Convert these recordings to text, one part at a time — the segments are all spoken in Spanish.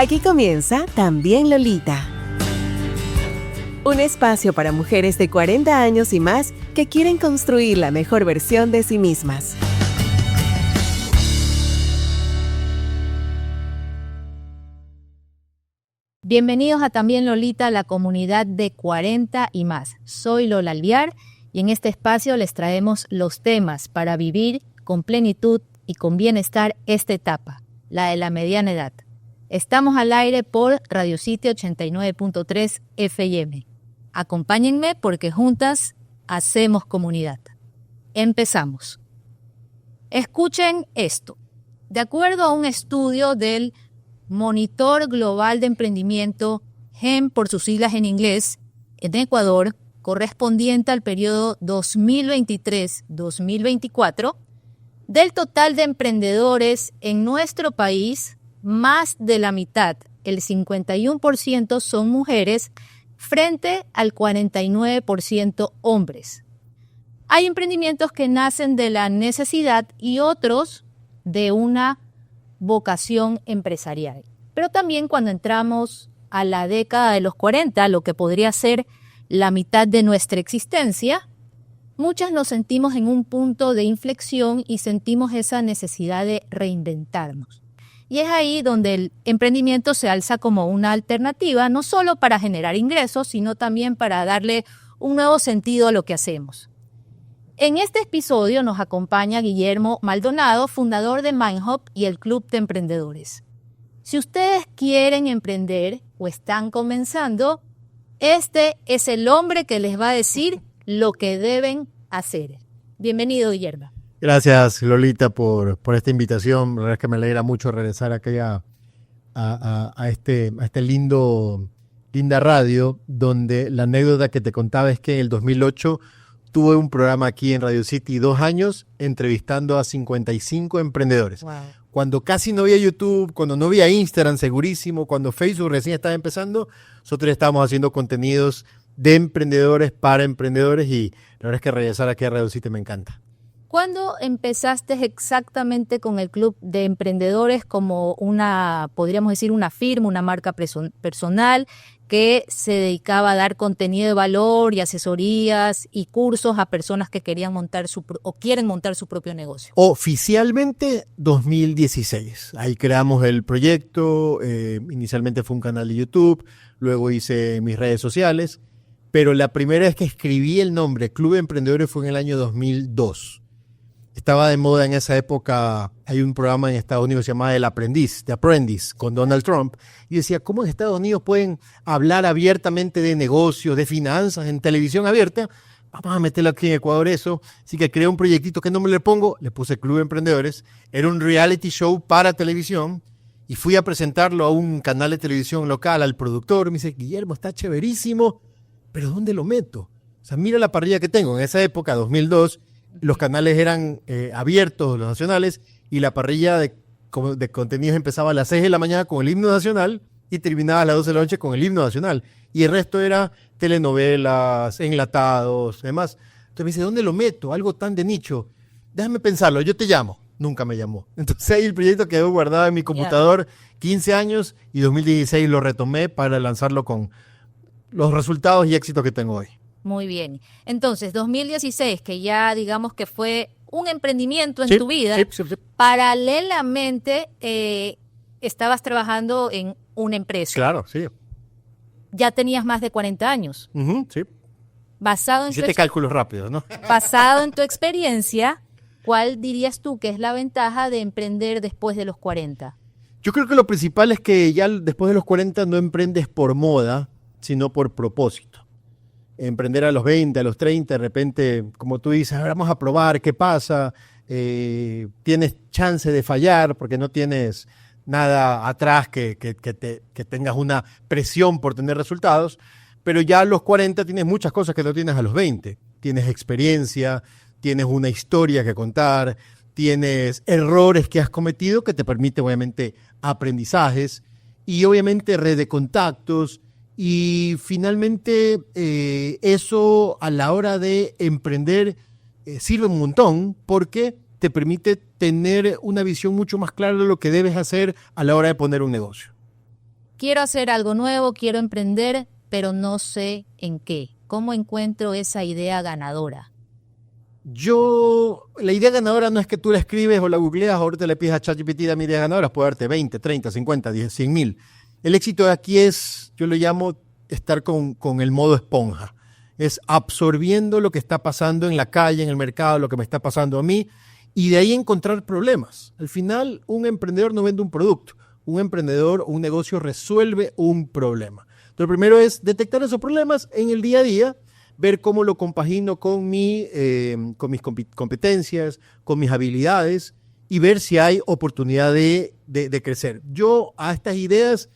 Aquí comienza También Lolita. Un espacio para mujeres de 40 años y más que quieren construir la mejor versión de sí mismas. Bienvenidos a También Lolita, la comunidad de 40 y más. Soy Lola Alviar y en este espacio les traemos los temas para vivir con plenitud y con bienestar esta etapa, la de la mediana edad. Estamos al aire por Radio City 89.3 FM. Acompáñenme porque juntas hacemos comunidad. Empezamos. Escuchen esto. De acuerdo a un estudio del Monitor Global de Emprendimiento, GEM por sus siglas en inglés, en Ecuador, correspondiente al periodo 2023-2024, del total de emprendedores en nuestro país, más de la mitad, el 51% son mujeres, frente al 49% hombres. Hay emprendimientos que nacen de la necesidad y otros de una vocación empresarial. Pero también cuando entramos a la década de los 40, lo que podría ser la mitad de nuestra existencia, muchas nos sentimos en un punto de inflexión y sentimos esa necesidad de reinventarnos. Y es ahí donde el emprendimiento se alza como una alternativa, no solo para generar ingresos, sino también para darle un nuevo sentido a lo que hacemos. En este episodio nos acompaña Guillermo Maldonado, fundador de MindHub y el Club de Emprendedores. Si ustedes quieren emprender o están comenzando, este es el hombre que les va a decir lo que deben hacer. Bienvenido, Guillermo. Gracias, Lolita, por esta invitación. La verdad es que me alegra mucho regresar aquí a este linda radio, donde la anécdota que te contaba es que en el 2008 tuve un programa aquí en Radio City 2 años entrevistando a 55 emprendedores. Wow. Cuando casi no había YouTube, cuando no había Instagram, segurísimo, cuando Facebook recién estaba empezando, nosotros estábamos haciendo contenidos de emprendedores para emprendedores y la verdad es que regresar aquí a Radio City me encanta. ¿Cuándo empezaste exactamente con el Club de Emprendedores como podríamos decir, una firma, una marca personal que se dedicaba a dar contenido de valor y asesorías y cursos a personas que querían quieren montar su propio negocio? Oficialmente 2016. Ahí creamos el proyecto. Inicialmente fue un canal de YouTube, luego hice mis redes sociales, pero la primera vez que escribí el nombre Club de Emprendedores fue en el año 2002. Estaba de moda en esa época, hay un programa en Estados Unidos llamado The Apprentice, con Donald Trump, y decía, ¿cómo en Estados Unidos pueden hablar abiertamente de negocios, de finanzas, en televisión abierta? Vamos a meterlo aquí en Ecuador eso. Así que creé un proyectito, ¿qué nombre le pongo? Le puse Club de Emprendedores. Era un reality show para televisión, y fui a presentarlo a un canal de televisión local, al productor. Me dice, Guillermo, está chéverísimo, pero ¿dónde lo meto? O sea, mira la parrilla que tengo. En esa época, 2002, los canales eran abiertos, los nacionales, y la parrilla de contenidos empezaba a las 6 de la mañana con el himno nacional y terminaba a las 12 de la noche con el himno nacional. Y el resto era telenovelas, enlatados, demás. Entonces me dice, ¿dónde lo meto? Algo tan de nicho. Déjame pensarlo, yo te llamo. Nunca me llamó. Entonces ahí el proyecto quedó guardado en mi computador 15 años y 2016 lo retomé para lanzarlo con los resultados y éxitos que tengo hoy. Muy bien. Entonces, 2016, que ya digamos que fue un emprendimiento en tu vida, sí. Paralelamente estabas trabajando en una empresa. Claro, sí. Ya tenías más de 40 años. Sí. Basado en cálculos rápidos, ¿no? Basado en tu experiencia, ¿cuál dirías tú que es la ventaja de emprender después de los 40? Yo creo que lo principal es que ya después de los 40 no emprendes por moda, sino por propósito. Emprender a los 20, a los 30, de repente, como tú dices, vamos a probar qué pasa, tienes chance de fallar porque no tienes nada atrás que tengas una presión por tener resultados, pero ya a los 40 tienes muchas cosas que no tienes a los 20. Tienes experiencia, tienes una historia que contar, tienes errores que has cometido que te permiten obviamente aprendizajes y obviamente red de contactos. Y finalmente eso a la hora de emprender sirve un montón porque te permite tener una visión mucho más clara de lo que debes hacer a la hora de poner un negocio. quiero hacer algo nuevo, quiero emprender, pero no sé en qué. ¿Cómo encuentro esa idea ganadora? La idea ganadora no es que tú la escribes o la googleas, ahorita le pides a ChatGPT, dame ideas ganadoras, puede darte 20, 30, 50, 10, 100 mil. El éxito de aquí es, yo lo llamo estar con el modo esponja. Es absorbiendo lo que está pasando en la calle, en el mercado, lo que me está pasando a mí, y de ahí encontrar problemas. Al final, un emprendedor no vende un producto. Un emprendedor o un negocio resuelve un problema. Entonces, lo primero es detectar esos problemas en el día a día, ver cómo lo compagino con mis competencias, con mis habilidades y ver si hay oportunidad de crecer. Yo a estas ideas,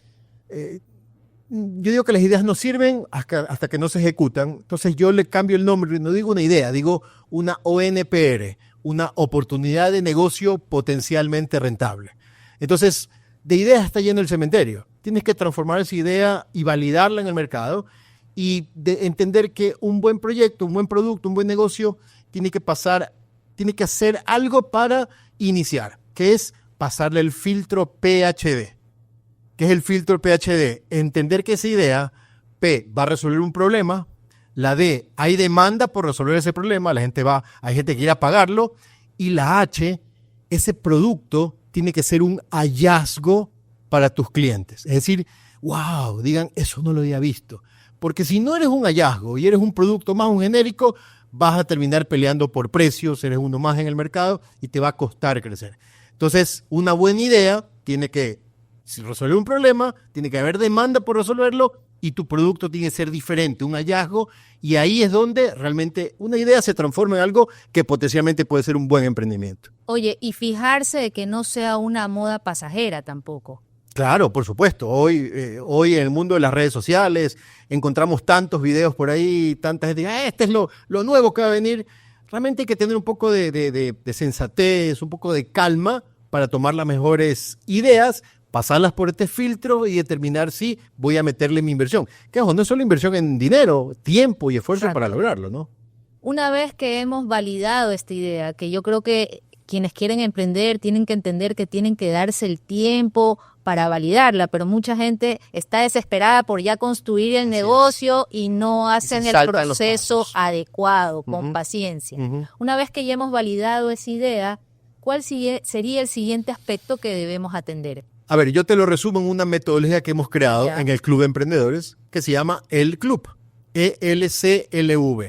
yo digo que las ideas no sirven hasta que no se ejecutan. Entonces yo le cambio el nombre, no digo una idea, digo una ONPR, una oportunidad de negocio potencialmente rentable. Entonces, de ideas está lleno el cementerio. Tienes que transformar esa idea y validarla en el mercado y entender que un buen proyecto, un buen producto, un buen negocio tiene que hacer algo para iniciar, que es pasarle el filtro PhD. ¿Qué es el filtro PhD? Entender que esa idea, P, va a resolver un problema, la D, hay demanda por resolver ese problema, hay gente que quiera pagarlo, y la H, ese producto tiene que ser un hallazgo para tus clientes. Es decir, wow, digan, eso no lo había visto. Porque si no eres un hallazgo y eres un producto más, un genérico, vas a terminar peleando por precios, eres uno más en el mercado y te va a costar crecer. Entonces, una buena idea tiene que resolver un problema, tiene que haber demanda por resolverlo y tu producto tiene que ser diferente, un hallazgo, y ahí es donde realmente una idea se transforma en algo que potencialmente puede ser un buen emprendimiento. Oye, y fijarse de que no sea una moda pasajera tampoco. Claro, por supuesto. Hoy en el mundo de las redes sociales encontramos tantos videos por ahí, tanta gente, este es lo nuevo que va a venir. Realmente hay que tener un poco de sensatez, un poco de calma para tomar las mejores ideas, pasarlas por este filtro y determinar si voy a meterle mi inversión. Que ojo, no es solo inversión en dinero, tiempo y esfuerzo para lograrlo, ¿no? Una vez que hemos validado esta idea, que yo creo que quienes quieren emprender tienen que entender que tienen que darse el tiempo para validarla, pero mucha gente está desesperada por ya construir el negocio y no hacen el proceso adecuado, con paciencia. Una vez que ya hemos validado esa idea, ¿cuál sería el siguiente aspecto que debemos atender? A ver, yo te lo resumo en una metodología que hemos creado en el Club de Emprendedores que se llama El Club, ELCLV.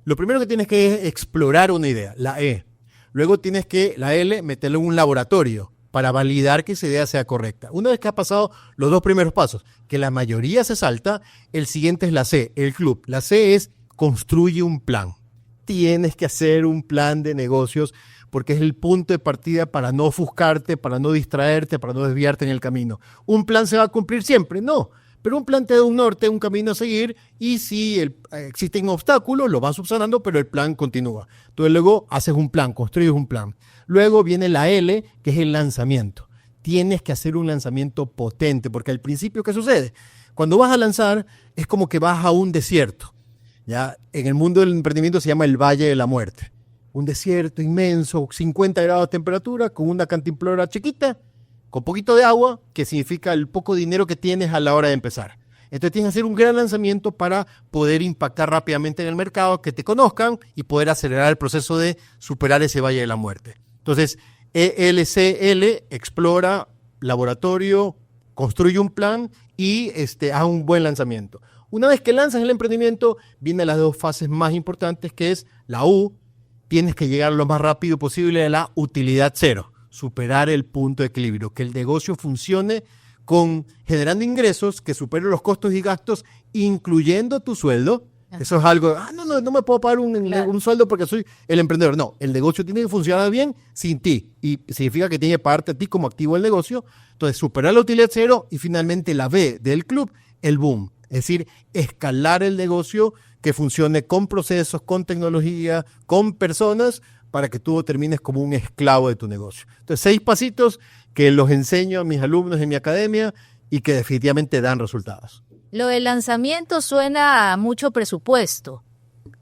Lo primero que tienes que es explorar una idea, la E. Luego tienes que, la L, meterlo en un laboratorio para validar que esa idea sea correcta. Una vez que ha pasado los dos primeros pasos, que la mayoría se salta, el siguiente es la C, el club. La C es construye un plan. Tienes que hacer un plan de negocios porque es el punto de partida para no ofuscarte, para no distraerte, para no desviarte en el camino. ¿Un plan se va a cumplir siempre? No. Pero un plan te da un norte, un camino a seguir, y si existen obstáculos, lo vas subsanando, pero el plan continúa. Entonces luego haces un plan, construyes un plan. Luego viene la L, que es el lanzamiento. Tienes que hacer un lanzamiento potente, porque al principio, ¿qué sucede? Cuando vas a lanzar, es como que vas a un desierto. ¿Ya? En el mundo del emprendimiento se llama el Valle de la Muerte. Un desierto inmenso, 50 grados de temperatura, con una cantimplora chiquita, con poquito de agua, que significa el poco dinero que tienes a la hora de empezar. Entonces tienes que hacer un gran lanzamiento para poder impactar rápidamente en el mercado, que te conozcan y poder acelerar el proceso de superar ese Valle de la Muerte. Entonces, ELCL, explora, laboratorio, construye un plan y haz un buen lanzamiento. Una vez que lanzas el emprendimiento, vienen las dos fases más importantes, que es la U. Tienes que llegar lo más rápido posible a la utilidad cero. Superar el punto de equilibrio, que el negocio funcione generando ingresos que superen los costos y gastos, incluyendo tu sueldo. Eso es algo, no me puedo pagar un sueldo porque soy el emprendedor. No, el negocio tiene que funcionar bien sin ti y significa que tiene que pagarte a ti como activo del negocio. Entonces, superar la utilidad cero y finalmente la B del club, el boom. Es decir, escalar el negocio que funcione con procesos, con tecnología, con personas, para que tú termines como un esclavo de tu negocio. Entonces, 6 pasitos que los enseño a mis alumnos en mi academia y que definitivamente dan resultados. Lo del lanzamiento suena a mucho presupuesto.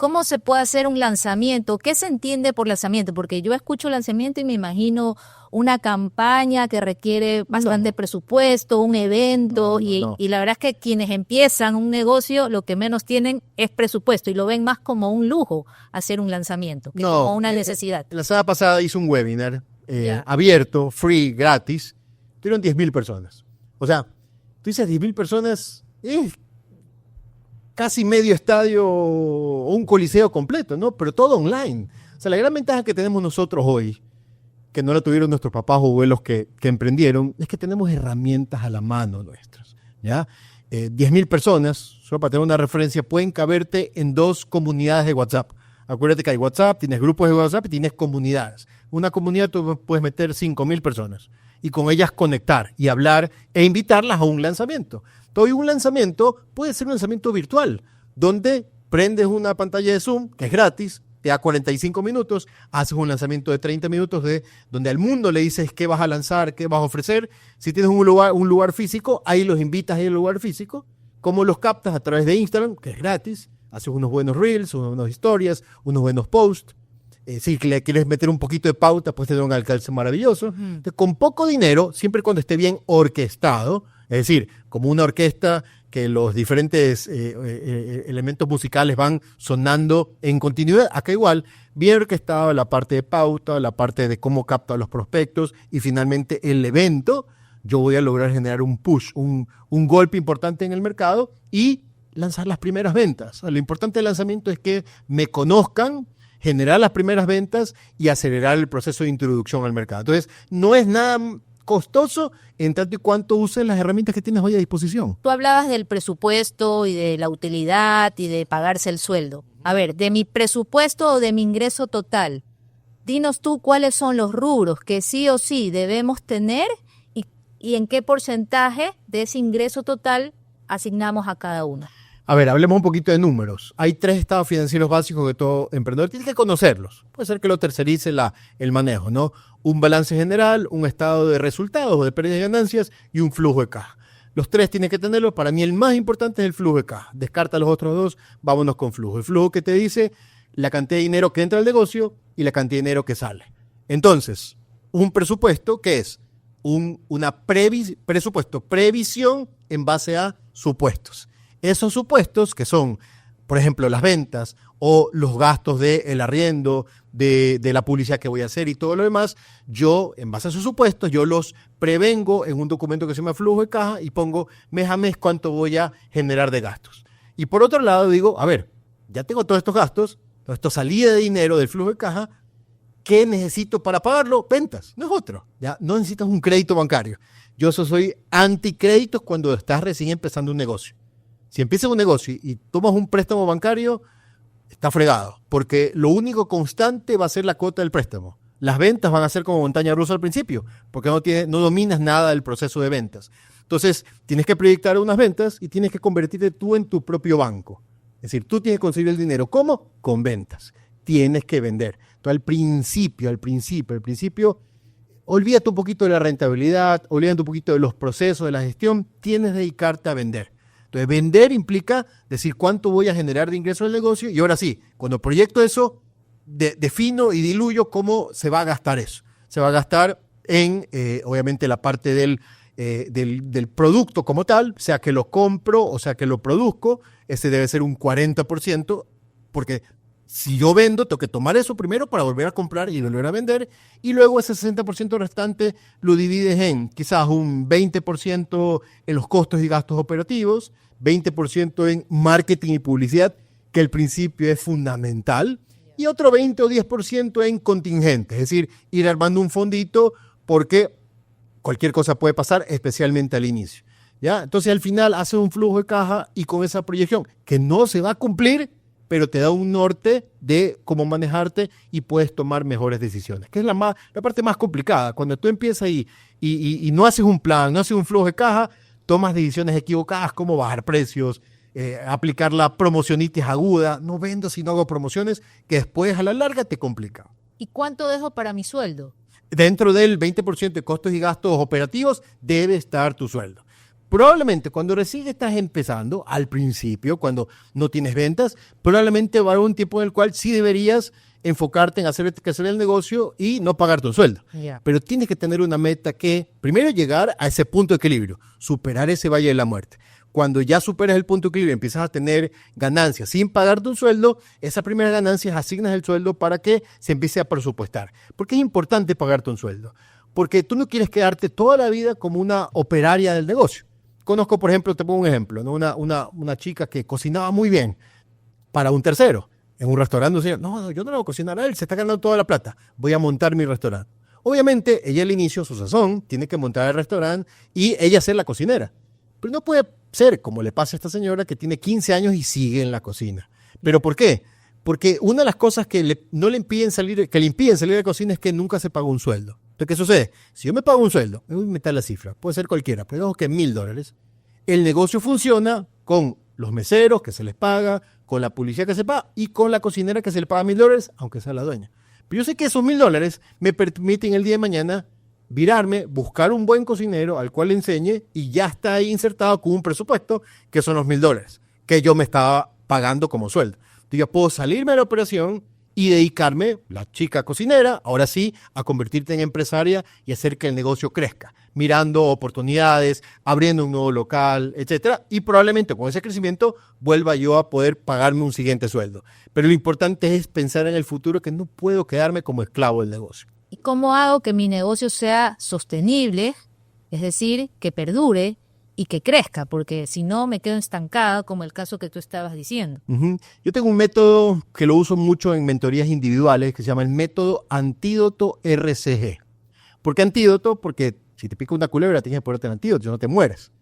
¿Cómo se puede hacer un lanzamiento? ¿Qué se entiende por lanzamiento? Porque yo escucho lanzamiento y me imagino una campaña que requiere bastante presupuesto, un evento, y la verdad es que quienes empiezan un negocio lo que menos tienen es presupuesto y lo ven más como un lujo hacer un lanzamiento, que como una necesidad. La semana pasada hice un webinar abierto, free, gratis. Tuvieron 10.000 personas. O sea, tú dices 10.000 personas, es casi medio estadio o un coliseo completo, ¿no? Pero todo online. O sea, la gran ventaja que tenemos nosotros hoy, que no la tuvieron nuestros papás o abuelos que emprendieron, es que tenemos herramientas a la mano nuestras, ¿ya? 10.000 personas, solo para tener una referencia, pueden caberte en 2 comunidades de WhatsApp. Acuérdate que hay WhatsApp, tienes grupos de WhatsApp y tienes comunidades. Una comunidad tú puedes meter 5.000 personas y con ellas conectar y hablar e invitarlas a un lanzamiento. Entonces, un lanzamiento puede ser un lanzamiento virtual, donde prendes una pantalla de Zoom, que es gratis, te da 45 minutos, haces un lanzamiento de 30 minutos donde al mundo le dices qué vas a lanzar, qué vas a ofrecer. Si tienes un lugar físico, ahí los invitas al lugar físico. ¿Cómo los captas? A través de Instagram, que es gratis. Haces unos buenos reels, unas buenas historias, unos buenos posts. Si le quieres meter un poquito de pauta, pues te da un alcance maravilloso. Entonces, con poco dinero, siempre y cuando esté bien orquestado, es decir, como una orquesta que los diferentes elementos musicales van sonando en continuidad, acá igual, bien orquestado la parte de pauta, la parte de cómo capta a los prospectos y finalmente el evento, yo voy a lograr generar un push, un golpe importante en el mercado y lanzar las primeras ventas. O sea, lo importante del lanzamiento es que me conozcan, generar las primeras ventas y acelerar el proceso de introducción al mercado. Entonces, no es nada costoso en tanto y cuanto uses las herramientas que tienes hoy a disposición. Tú hablabas del presupuesto y de la utilidad y de pagarse el sueldo. A ver, de mi presupuesto o de mi ingreso total, dinos tú cuáles son los rubros que sí o sí debemos tener y en qué porcentaje de ese ingreso total asignamos a cada uno. A ver, hablemos un poquito de números. Hay 3 estados financieros básicos que todo emprendedor tiene que conocerlos. Puede ser que lo tercerice el manejo, ¿no? Un balance general, un estado de resultados o de pérdidas y ganancias y un flujo de caja. Los 3 tienen que tenerlos. Para mí el más importante es el flujo de caja. Descarta los otros 2, vámonos con flujo. El flujo que te dice la cantidad de dinero que entra al negocio y la cantidad de dinero que sale. Entonces, un presupuesto que es previsión en base a supuestos. Esos supuestos que son, por ejemplo, las ventas o los gastos del arriendo, de la publicidad que voy a hacer y todo lo demás, yo, en base a esos supuestos, yo los prevengo en un documento que se llama flujo de caja y pongo mes a mes cuánto voy a generar de gastos. Y por otro lado digo, a ver, ya tengo todos estos gastos, toda esta salida de dinero del flujo de caja, ¿qué necesito para pagarlo? Ventas, no es otro. Ya no necesitas un crédito bancario. Yo soy anticréditos cuando estás recién empezando un negocio. Si empiezas un negocio y tomas un préstamo bancario, está fregado, porque lo único constante va a ser la cuota del préstamo. Las ventas van a ser como montaña rusa al principio, porque no dominas nada del proceso de ventas. Entonces, tienes que proyectar unas ventas y tienes que convertirte tú en tu propio banco. Es decir, tú tienes que conseguir el dinero. ¿Cómo? Con ventas. Tienes que vender. Entonces, al principio, olvídate un poquito de la rentabilidad, olvídate un poquito de los procesos de la gestión, tienes que dedicarte a vender. Entonces, vender implica decir cuánto voy a generar de ingreso del negocio y ahora sí, cuando proyecto eso, defino y diluyo cómo se va a gastar eso. Se va a gastar en, obviamente, la parte del producto como tal, sea que lo compro o sea que lo produzco, ese debe ser un 40%, porque si yo vendo, tengo que tomar eso primero para volver a comprar y volver a vender, y luego ese 60% restante lo divides en quizás un 20% en los costos y gastos operativos, 20% en marketing y publicidad, que al principio es fundamental, y otro 20 o 10% en contingentes, es decir, ir armando un fondito porque cualquier cosa puede pasar, especialmente al inicio. ¿Ya? Entonces al final haces un flujo de caja y con esa proyección que no se va a cumplir, pero te da un norte de cómo manejarte y puedes tomar mejores decisiones, que es la parte más complicada. Cuando tú empiezas y no haces un plan, no haces un flujo de caja, tomas decisiones equivocadas, como bajar precios, aplicar la promocionitis aguda, no vendo si no hago promociones, que después a la larga te complica. ¿Y cuánto dejo para mi sueldo? Dentro del 20% de costos y gastos operativos debe estar tu sueldo. Probablemente cuando recién estás empezando, al principio, cuando no tienes ventas, probablemente va a haber un tiempo en el cual sí deberías enfocarte en hacer crecer el negocio y no pagarte un sueldo. Yeah. Pero tienes que tener una meta que, primero, llegar a ese punto de equilibrio, superar ese valle de la muerte. Cuando ya superas el punto de equilibrio y empiezas a tener ganancias sin pagarte un sueldo, esas primeras ganancias asignas el sueldo para que se empiece a presupuestar. ¿Por qué es importante pagarte un sueldo? Porque tú no quieres quedarte toda la vida como una operaria del negocio. Conozco, por ejemplo, te pongo un ejemplo, ¿no? Una chica que cocinaba muy bien para un tercero. En un restaurante, decía, no, yo no lo voy a cocinar a él, se está ganando toda la plata, voy a montar mi restaurante. Obviamente, ella al inicio, su sazón, tiene que montar el restaurante y ella ser la cocinera. Pero no puede ser como le pasa a esta señora que tiene 15 años y sigue en la cocina. ¿Pero por qué? Porque una de las cosas que no le impiden salir, que le impiden salir de la cocina es que nunca se pagó un sueldo. Entonces, ¿qué sucede? Si yo me pago un sueldo, me voy a inventar la cifra, puede ser cualquiera, pero digamos que $1,000, el negocio funciona con los meseros que se les paga, con la publicidad que se paga y con la cocinera que se le paga $1,000, aunque sea la dueña. Pero yo sé que esos $1,000 me permiten el día de mañana virarme, buscar un buen cocinero al cual le enseñe y ya está ahí insertado con un presupuesto que son los $1,000 que yo me estaba pagando como sueldo. Entonces yo puedo salirme de la operación y dedicarme, la chica cocinera, ahora sí, a convertirte en empresaria y hacer que el negocio crezca, mirando oportunidades, abriendo un nuevo local, etcétera, y probablemente con ese crecimiento vuelva yo a poder pagarme un siguiente sueldo. Pero lo importante es pensar en el futuro, que no puedo quedarme como esclavo del negocio. ¿Y cómo hago que mi negocio sea sostenible? Es decir, que perdure y que crezca, porque si no me quedo estancada, como el caso que tú estabas diciendo. Uh-huh. Yo tengo un método que lo uso mucho en mentorías individuales que se llama el método Antídoto RCG. ¿Por qué antídoto? Porque si te pica una culebra tienes que ponerte el antídoto, no te mueres.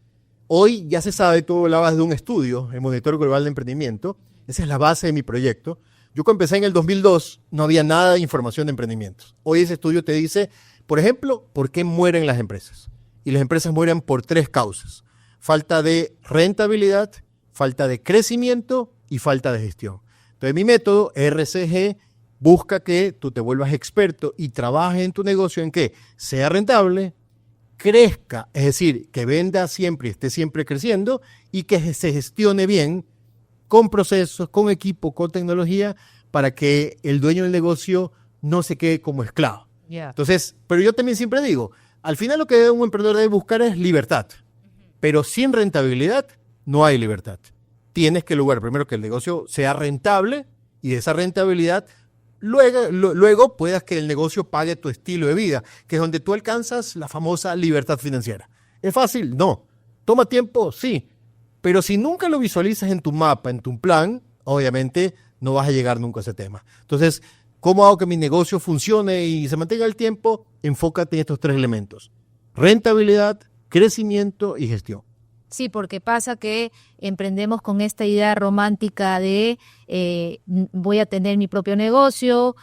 Hoy ya se sabe, tú hablabas de un estudio, el Monitor Global de Emprendimiento, esa es la base de mi proyecto. Yo cuando empecé en el 2002 no había nada de información de emprendimientos. Hoy ese estudio te dice, por ejemplo, por qué mueren las empresas. Y las empresas mueren por 3 causas. Falta de rentabilidad, falta de crecimiento y falta de gestión. Entonces mi método RCG busca que tú te vuelvas experto y trabajes en tu negocio en que sea rentable, crezca, es decir, que venda siempre y esté siempre creciendo y que se gestione bien con procesos, con equipo, con tecnología para que el dueño del negocio no se quede como esclavo. Yeah. Entonces, pero yo también siempre digo, al final lo que un emprendedor debe buscar es libertad, pero sin rentabilidad no hay libertad. Tienes que lograr primero que el negocio sea rentable y de esa rentabilidad luego puedas que el negocio pague tu estilo de vida, que es donde tú alcanzas la famosa libertad financiera. ¿Es fácil? No. ¿Toma tiempo? Sí. Pero si nunca lo visualizas en tu mapa, en tu plan, obviamente no vas a llegar nunca a ese tema. Entonces, ¿cómo hago que mi negocio funcione y se mantenga el tiempo? Enfócate en estos 3 elementos. Rentabilidad, crecimiento y gestión. Sí, porque pasa que emprendemos con esta idea romántica de voy a tener mi propio negocio,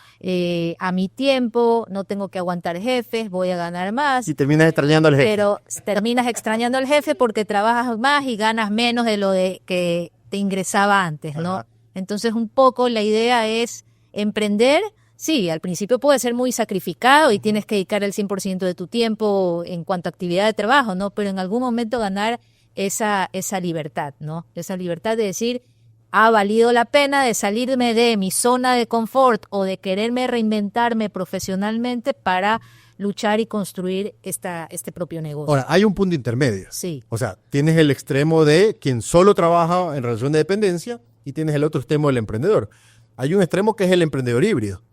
a mi tiempo, no tengo que aguantar jefes, voy a ganar más. Y terminas extrañando al jefe. Pero terminas extrañando al jefe porque trabajas más y ganas menos de lo de que te ingresaba antes, ¿no? Ajá. Entonces, un poco la idea es emprender. Sí, al principio puede ser muy sacrificado y tienes que dedicar el 100% de tu tiempo en cuanto a actividad de trabajo, ¿no? Pero en algún momento ganar esa libertad, ¿no? Esa libertad de decir, ha valido la pena de salirme de mi zona de confort o de quererme reinventarme profesionalmente para luchar y construir este propio negocio. Ahora, hay un punto intermedio. Sí. O sea, tienes el extremo de quien solo trabaja en relación de dependencia y tienes el otro extremo del emprendedor. Hay un extremo que es el emprendedor híbrido,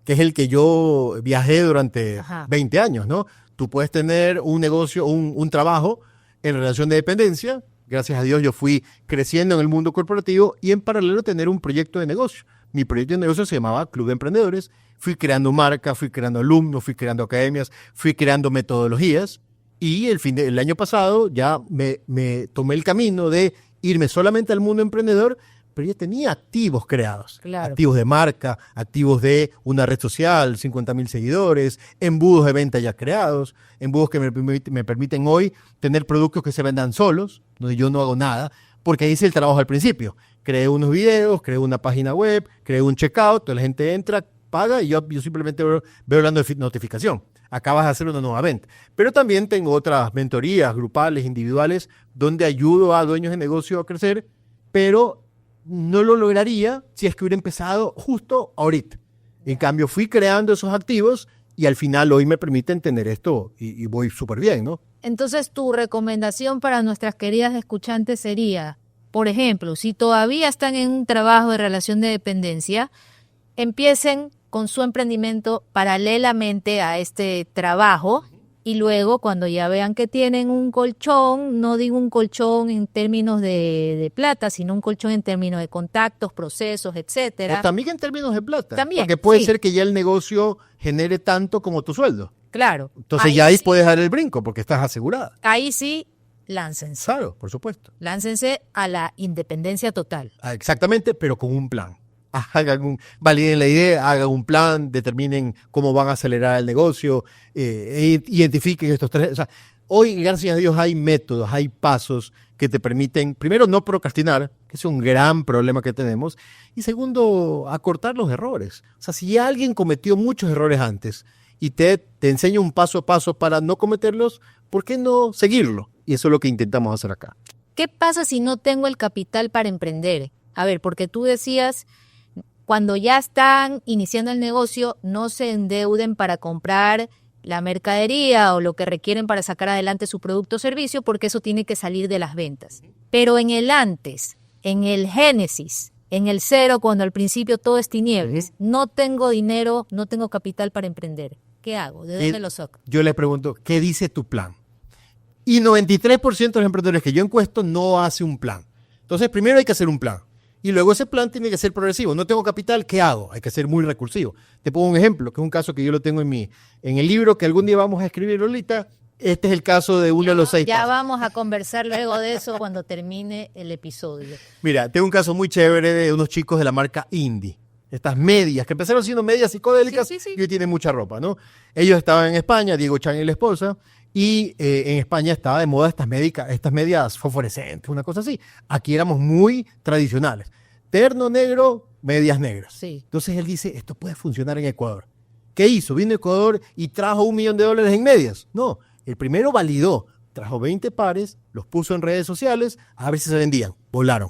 que es el que yo viajé durante 20 años, ¿no? Tú puedes tener un negocio, un trabajo en relación de dependencia. Gracias a Dios yo fui creciendo en el mundo corporativo y en paralelo tener un proyecto de negocio. Mi proyecto de negocio se llamaba Club de Emprendedores. Fui creando marca, fui creando alumnos, fui creando academias, fui creando metodologías y el año pasado ya me tomé el camino de irme solamente al mundo emprendedor, pero ya tenía activos creados, claro. Activos de marca, activos de una red social, 50,000 seguidores, embudos de venta ya creados, embudos que me permiten hoy tener productos que se vendan solos, donde yo no hago nada, porque ahí hice el trabajo al principio. Creé unos videos, creé una página web, creé un checkout, toda la gente entra, paga y yo simplemente veo la notificación. acabas de hacer una nueva venta. Pero también tengo otras mentorías grupales, individuales, donde ayudo a dueños de negocio a crecer, pero no lo lograría si es que hubiera empezado justo ahorita. En cambio, fui creando esos activos y al final hoy me permiten tener esto y voy súper bien, ¿no? Entonces, tu recomendación para nuestras queridas escuchantes sería, por ejemplo, si todavía están en un trabajo de relación de dependencia, empiecen con su emprendimiento paralelamente a este trabajo y luego cuando ya vean que tienen un colchón, no digo un colchón en términos de plata, sino un colchón en términos de contactos, procesos, etcétera. O también en términos de plata. También, porque puede sí. ser que ya el negocio genere tanto como tu sueldo. Claro. Entonces ahí puedes dar el brinco porque estás asegurada. Ahí sí, láncense. Claro, por supuesto. Láncense a la independencia total. Exactamente, pero con un plan. Validen la idea, hagan un plan, determinen cómo van a acelerar el negocio, identifiquen estos tres. O sea, hoy, gracias a Dios, hay métodos, hay pasos que te permiten, primero, no procrastinar, que es un gran problema que tenemos, y segundo, acortar los errores. O sea, si alguien cometió muchos errores antes y te enseña un paso a paso para no cometerlos, ¿por qué no seguirlo? Y eso es lo que intentamos hacer acá. ¿Qué pasa si no tengo el capital para emprender? A ver, porque tú decías, cuando ya están iniciando el negocio, no se endeuden para comprar la mercadería o lo que requieren para sacar adelante su producto o servicio, porque eso tiene que salir de las ventas. Pero en el antes, en el génesis, en el cero, cuando al principio todo es tinieblas, no tengo dinero, no tengo capital para emprender. ¿Qué hago? ¿De dónde lo saco? Yo le pregunto, ¿qué dice tu plan? Y 93% de los emprendedores que yo encuesto no hace un plan. Entonces, primero hay que hacer un plan. Y luego ese plan tiene que ser progresivo. No tengo capital, ¿qué hago? Hay que ser muy recursivo. Te pongo un ejemplo, que es un caso que yo lo tengo en el libro que algún día vamos a escribir ahorita. Este es el caso de uno de los 6 Ya pasos. vamos a conversar luego de eso cuando termine el episodio. Mira, tengo un caso muy chévere de unos chicos de la marca Indie. Estas medias, que empezaron siendo medias psicodélicas Sí. y hoy tienen mucha ropa, ¿no? Ellos estaban en España, Diego Chan y la esposa, y en España estaba de moda estas medias fosforescentes, una cosa así. Aquí éramos muy tradicionales. Terno negro, medias negras. Sí. Entonces él dice, esto puede funcionar en Ecuador. ¿Qué hizo? Vino a Ecuador y trajo $1 millón en medias. No, el primero validó, trajo 20 pares, los puso en redes sociales, a ver si se vendían. Volaron.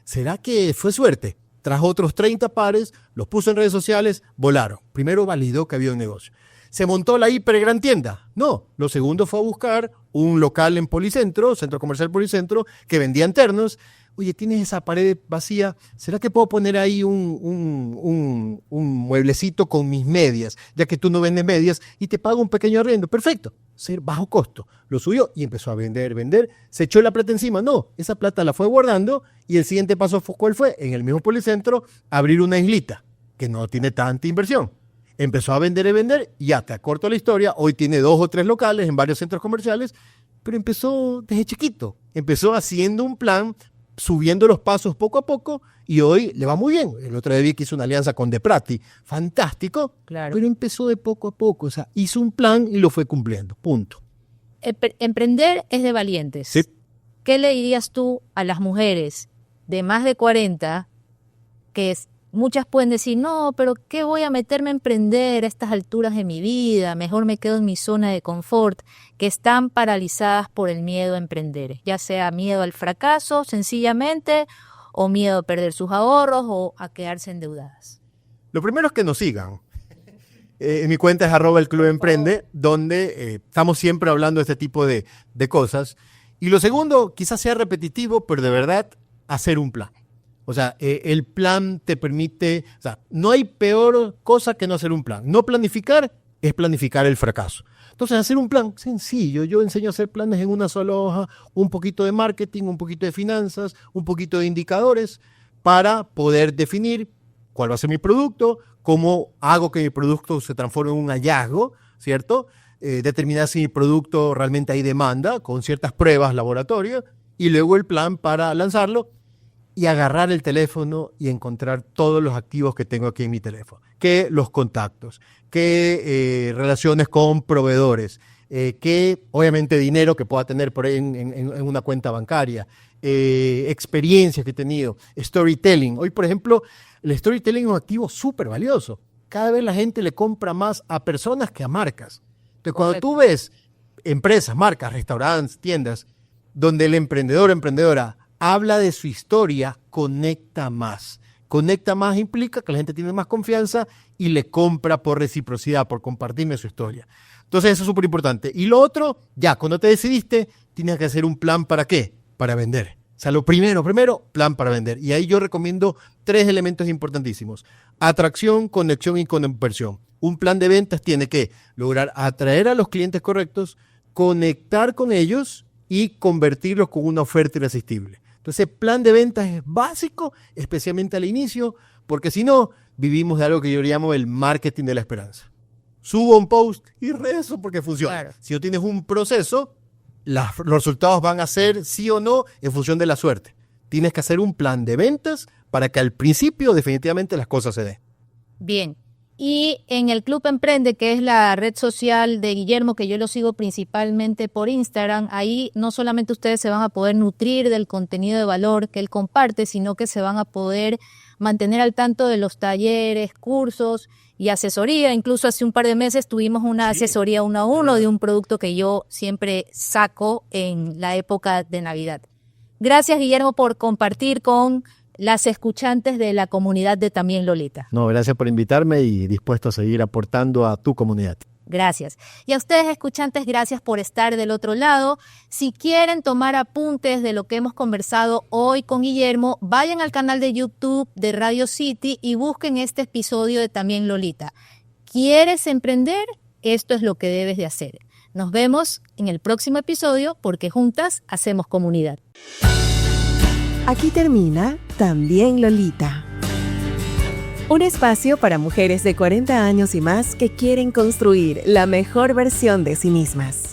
¿Será que fue suerte? Trajo otros 30 pares, los puso en redes sociales, volaron. Primero validó que había un negocio. ¿Se montó la hiper gran tienda? No. Lo segundo fue a buscar un local en Policentro, Centro Comercial Policentro, que vendían ternos. Oye, tienes esa pared vacía, ¿será que puedo poner ahí un mueblecito con mis medias, ya que tú no vendes medias y te pago un pequeño arriendo? Perfecto, ser bajo costo. Lo subió y empezó a vender. ¿Se echó la plata encima? No, esa plata la fue guardando y el siguiente paso fue, ¿cuál fue? En el mismo Policentro, abrir una islita, que no tiene tanta inversión. Empezó a vender y ya, te acorto la historia, hoy tiene 2 o 3 locales en varios centros comerciales, pero empezó desde chiquito, empezó haciendo un plan, subiendo los pasos poco a poco y hoy le va muy bien. El otro día vi que hizo una alianza con De Prati, fantástico, Claro. pero empezó de poco a poco, o sea, hizo un plan y lo fue cumpliendo, punto. Emprender es de valientes. Sí. ¿Qué le dirías tú a las mujeres de más de 40 que muchas pueden decir, no, pero ¿qué voy a meterme a emprender a estas alturas de mi vida? Mejor me quedo en mi zona de confort, que están paralizadas por el miedo a emprender, ya sea miedo al fracaso, sencillamente, o miedo a perder sus ahorros o a quedarse endeudadas. Lo primero es que nos sigan. En mi cuenta es @elclubemprende, donde estamos siempre hablando de este tipo de cosas. Y lo segundo, quizás sea repetitivo, pero de verdad, hacer un plan. O sea, el plan te permite, o sea, no hay peor cosa que no hacer un plan. No planificar es planificar el fracaso. Entonces, hacer un plan sencillo. Yo enseño a hacer planes en una sola hoja, un poquito de marketing, un poquito de finanzas, un poquito de indicadores para poder definir cuál va a ser mi producto, cómo hago que mi producto se transforme en un hallazgo, ¿cierto? Determinar si mi producto realmente hay demanda con ciertas pruebas laboratorias y luego el plan para lanzarlo y agarrar el teléfono y encontrar todos los activos que tengo aquí en mi teléfono. Que los contactos, que relaciones con proveedores, que obviamente dinero que pueda tener por ahí en una cuenta bancaria, experiencias que he tenido, storytelling. Hoy, por ejemplo, el storytelling es un activo súper valioso. Cada vez la gente le compra más a personas que a marcas. Entonces, cuando tú ves empresas, marcas, restaurantes, tiendas, donde el emprendedor o emprendedora habla de su historia, conecta más. Conecta más implica que la gente tiene más confianza y le compra por reciprocidad, por compartirme su historia. Entonces eso es súper importante. Y lo otro, ya, cuando te decidiste, tienes que hacer un plan ¿para qué? Para vender. O sea, lo primero, plan para vender. Y ahí yo recomiendo 3 elementos importantísimos. Atracción, conexión y conversión. Un plan de ventas tiene que lograr atraer a los clientes correctos, conectar con ellos y convertirlos con una oferta irresistible. Entonces, el plan de ventas es básico, especialmente al inicio, porque si no, vivimos de algo que yo llamo el marketing de la esperanza. Subo un post y rezo porque funciona. Claro. Si no tienes un proceso, los resultados van a ser sí o no en función de la suerte. Tienes que hacer un plan de ventas para que al principio definitivamente las cosas se den. Bien. Y en el Club Emprende, que es la red social de Guillermo, que yo lo sigo principalmente por Instagram, ahí no solamente ustedes se van a poder nutrir del contenido de valor que él comparte, sino que se van a poder mantener al tanto de los talleres, cursos y asesoría. Incluso hace un par de meses tuvimos una asesoría 1 a 1 de un producto que yo siempre saco en la época de Navidad. Gracias, Guillermo, por compartir con las escuchantes de la comunidad de También Lolita. No, gracias por invitarme y dispuesto a seguir aportando a tu comunidad. Gracias. Y a ustedes, escuchantes, gracias por estar del otro lado. Si quieren tomar apuntes de lo que hemos conversado hoy con Guillermo, vayan al canal de YouTube de Radio City y busquen este episodio de También Lolita. ¿Quieres emprender? Esto es lo que debes de hacer. Nos vemos en el próximo episodio porque juntas hacemos comunidad. Aquí termina También Lolita. Un espacio para mujeres de 40 años y más que quieren construir la mejor versión de sí mismas.